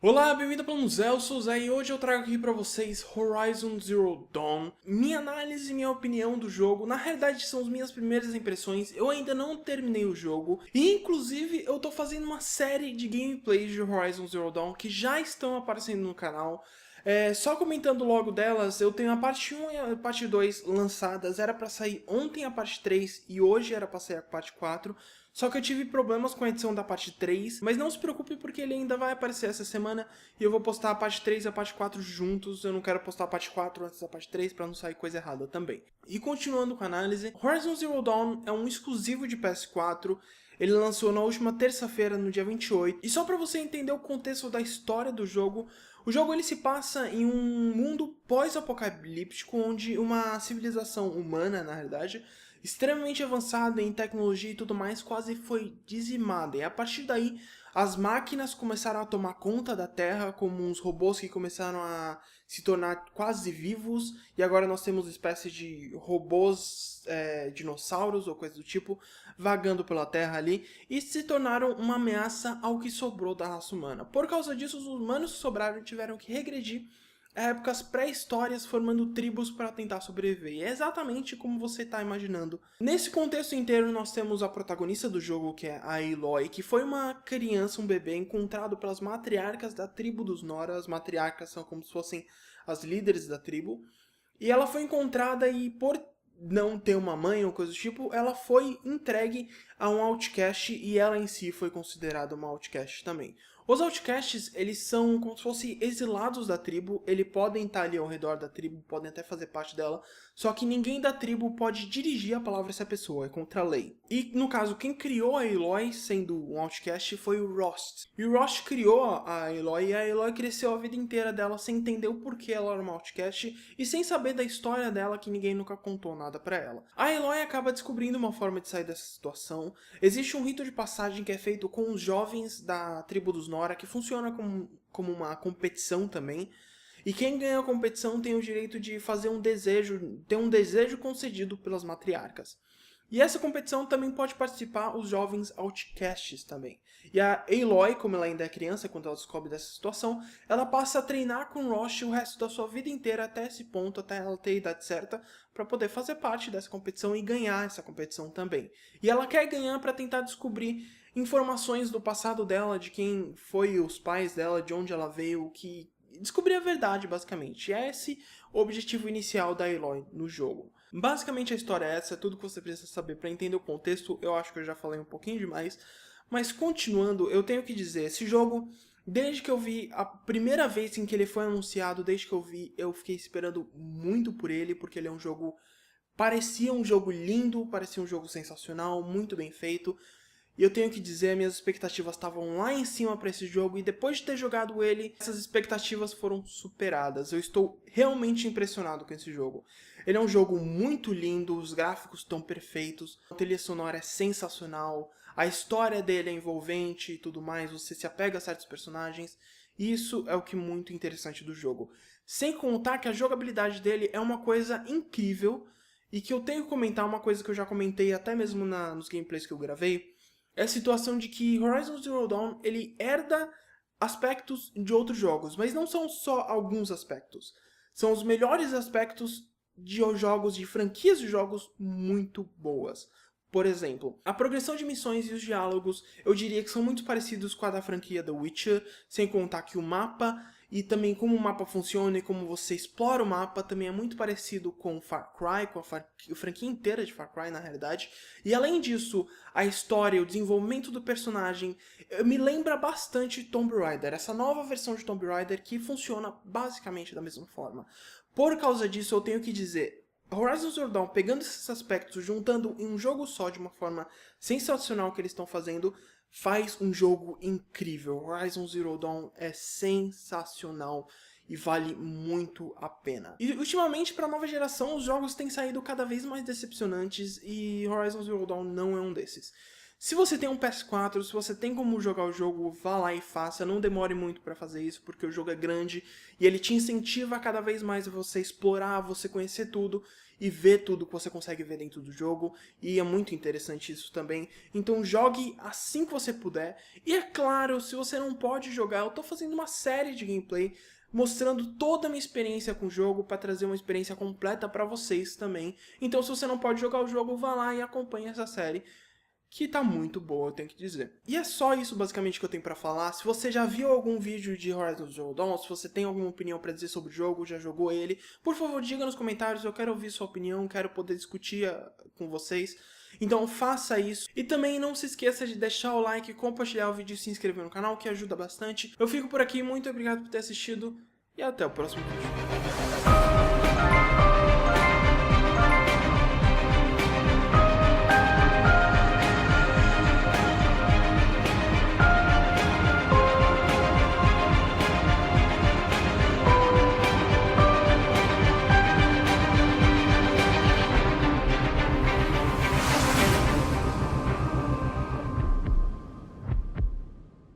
Olá, bem-vindo para o Museu, eu sou o Zé e hoje eu trago aqui para vocês Horizon Zero Dawn. Minha análise e minha opinião do jogo, na realidade são as minhas primeiras impressões, eu ainda não terminei o jogo. E inclusive eu tô fazendo uma série de gameplays de Horizon Zero Dawn que já estão aparecendo no canal. Só comentando logo delas, eu tenho a parte 1 e a parte 2 lançadas, era pra sair ontem a parte 3 e hoje era pra sair a parte 4. Só que eu tive problemas com a edição da parte 3, mas não se preocupe porque ele ainda vai aparecer essa semana e eu vou postar a parte 3 e a parte 4 juntos. Eu não quero postar a parte 4 antes da parte 3 pra não sair coisa errada também. E continuando com a análise, Horizon Zero Dawn é um exclusivo de PS4. Ele lançou na última terça-feira, no dia 28. E só pra você entender o contexto da história do jogo, o jogo ele se passa em um mundo pós-apocalíptico onde uma civilização humana, na realidade, extremamente avançada em tecnologia e tudo mais, quase foi dizimada. E a partir daí, as máquinas começaram a tomar conta da Terra, como uns robôs que começaram a se tornar quase vivos, e agora nós temos espécies de robôs, dinossauros ou coisa do tipo, vagando pela Terra ali, e se tornaram uma ameaça ao que sobrou da raça humana. Por causa disso, os humanos que sobraram tiveram que regredir a épocas pré-histórias, formando tribos para tentar sobreviver. E é exatamente como você está imaginando. Nesse contexto inteiro, nós temos a protagonista do jogo, que é a Aloy, que foi uma criança, um bebê, encontrado pelas matriarcas da tribo dos Nora. As matriarcas são como se fossem as líderes da tribo. E ela foi encontrada e, por não ter uma mãe ou coisa do tipo, ela foi entregue a um outcast e ela em si foi considerada uma outcast também. Os outcasts, eles são como se fossem exilados da tribo, eles podem estar ali ao redor da tribo, podem até fazer parte dela, só que ninguém da tribo pode dirigir a palavra a essa pessoa, é contra a lei. E, no caso, quem criou a Aloy, sendo um outcast, foi o Rost. E o Rost criou a Aloy, e a Aloy cresceu a vida inteira dela sem entender o porquê ela era uma outcast, e sem saber da história dela que ninguém nunca contou nada pra ela. A Aloy acaba descobrindo uma forma de sair dessa situação. Existe um rito de passagem que é feito com os jovens da tribo dos Nora, que funciona como uma competição também. E quem ganha a competição tem o direito de fazer um desejo, ter um desejo concedido pelas matriarcas. E essa competição também pode participar os jovens outcasts também. E a Aloy, como ela ainda é criança, quando ela descobre dessa situação, ela passa a treinar com Rosh o resto da sua vida inteira até esse ponto, até ela ter a idade certa, para poder fazer parte dessa competição e ganhar essa competição também. E ela quer ganhar para tentar descobrir informações do passado dela, de quem foi os pais dela, de onde ela veio, que descobrir a verdade, basicamente. É esse o objetivo inicial da Aloy no jogo. Basicamente a história é essa, é tudo que você precisa saber para entender o contexto. Eu acho que eu já falei um pouquinho demais, mas continuando, eu tenho que dizer, esse jogo, desde que eu vi a primeira vez em que ele foi anunciado, desde que eu vi, eu fiquei esperando muito por ele, porque ele é um jogo, parecia um jogo lindo, parecia um jogo sensacional, muito bem feito. E eu tenho que dizer, minhas expectativas estavam lá em cima para esse jogo e depois de ter jogado ele, essas expectativas foram superadas. Eu estou realmente impressionado com esse jogo. Ele é um jogo muito lindo, os gráficos estão perfeitos, a trilha sonora é sensacional, a história dele é envolvente e tudo mais, você se apega a certos personagens. E isso é o que é muito interessante do jogo. Sem contar que a jogabilidade dele é uma coisa incrível e que eu tenho que comentar uma coisa que eu já comentei até mesmo nos gameplays que eu gravei, é a situação de que Horizon Zero Dawn ele herda aspectos de outros jogos, mas não são só alguns aspectos. São os melhores aspectos de jogos, de franquias de jogos muito boas. Por exemplo, a progressão de missões e os diálogos eu diria que são muito parecidos com a da franquia The Witcher, sem contar que o mapa e também como o mapa funciona e como você explora o mapa também é muito parecido com Far Cry, com a franquia inteira de Far Cry na realidade. E além disso, a história, o desenvolvimento do personagem me lembra bastante Tomb Raider, essa nova versão de Tomb Raider que funciona basicamente da mesma forma. Por causa disso, eu tenho que dizer, Horizon Zero Dawn, pegando esses aspectos, juntando em um jogo só de uma forma sensacional que eles estão fazendo, faz um jogo incrível. Horizon Zero Dawn é sensacional e vale muito a pena. E ultimamente, para a nova geração, os jogos têm saído cada vez mais decepcionantes e Horizon Zero Dawn não é um desses. Se você tem um PS4, se você tem como jogar o jogo, vá lá e faça, não demore muito pra fazer isso, porque o jogo é grande e ele te incentiva cada vez mais a você explorar, você conhecer tudo e ver tudo que você consegue ver dentro do jogo, e é muito interessante isso também. Então jogue assim que você puder, e é claro, se você não pode jogar, eu tô fazendo uma série de gameplay mostrando toda a minha experiência com o jogo para trazer uma experiência completa para vocês também. Então se você não pode jogar o jogo, vá lá e acompanhe essa série, que tá muito boa, eu tenho que dizer. E é só isso basicamente que eu tenho pra falar. Se você já viu algum vídeo de Horizon Zero Dawn, se você tem alguma opinião pra dizer sobre o jogo, já jogou ele, por favor diga nos comentários, eu quero ouvir sua opinião, quero poder discutir com vocês. Então faça isso. E também não se esqueça de deixar o like, compartilhar o vídeo e se inscrever no canal, que ajuda bastante. Eu fico por aqui, muito obrigado por ter assistido e até o próximo vídeo.